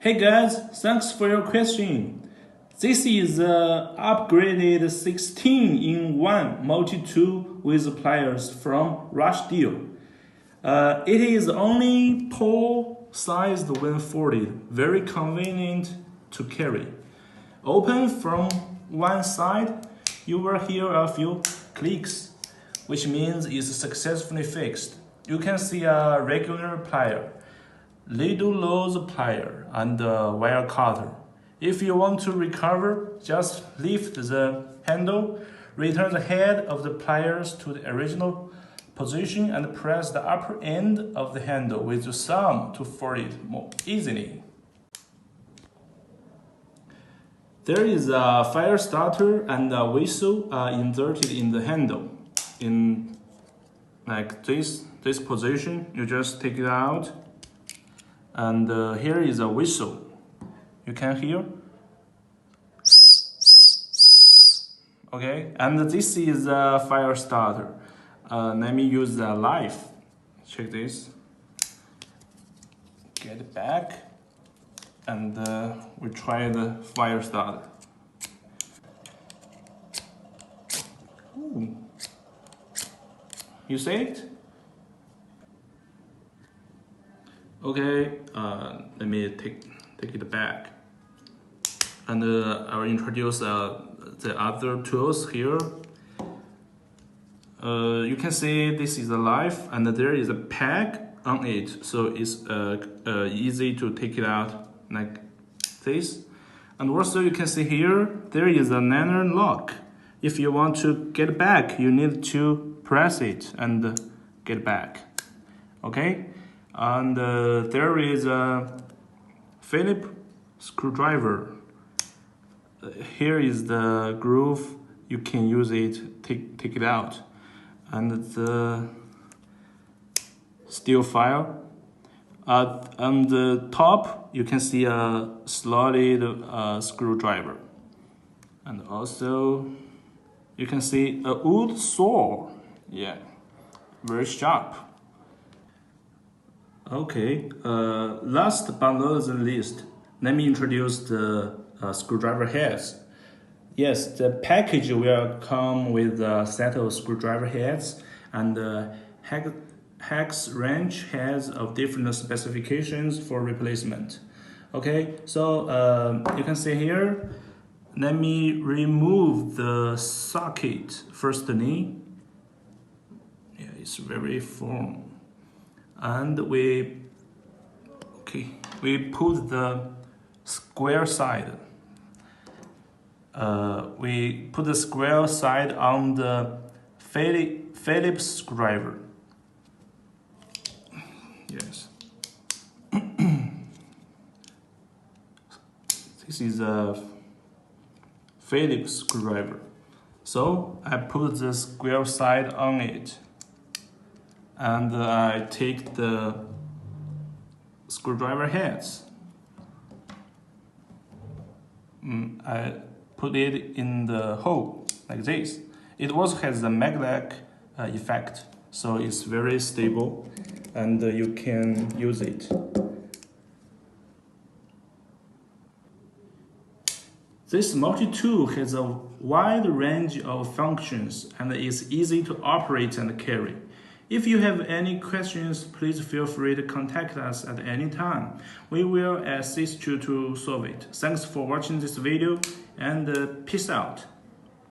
Hey guys, thanks for your question. This is the upgraded 16-in-1 multi-tool with pliers from Rush Deal. It is only paw-sized when folded, very convenient to carry. Open from one side, you will hear a few clicks, which means it's successfully fixed. You can see a regular plier, little nose plier, and a wire cutter. If you want to recover, just lift the handle, return the head of the pliers to the original position, and press the upper end of the handle with the thumb to fold it more easily. There is a fire starter and a whistle inserted in the handle. In like this position, you just take it out. And here is a whistle. You can hear. Okay, and this is a fire starter. Let me use the knife. Check this. Get it back, and we try the fire starter. Ooh. You see it? Okay, let me take it back, and I will introduce the other tools here. You can see this is a knife, and there is a peg on it, so it's easy to take it out like this. And also you can see here there is a nano lock. If you want to get back, you need to press it and get back. Okay. And there is a Phillips screwdriver. Here is the groove. You can use it, take it out. And the steel file. On the top, you can see a slotted screwdriver. And also, you can see a wood saw. Yeah, very sharp. Okay, last but not the least, let me introduce the screwdriver heads. Yes, the package will come with a set of screwdriver heads and hex wrench heads of different specifications for replacement. Okay, so you can see here, let me remove the socket firstly. Yeah, it's very firm. And we put the square side. We put the square side on the Phillips screwdriver. Yes. This is a Phillips screwdriver. So I put the square side on it. And I take the screwdriver heads. I put it in the hole like this. It also has the magnetic effect, so it's very stable, and you can use it. This multi-tool has a wide range of functions and is easy to operate and carry. If you have any questions, please feel free to contact us at any time. We will assist you to solve it. Thanks for watching this video, and peace out.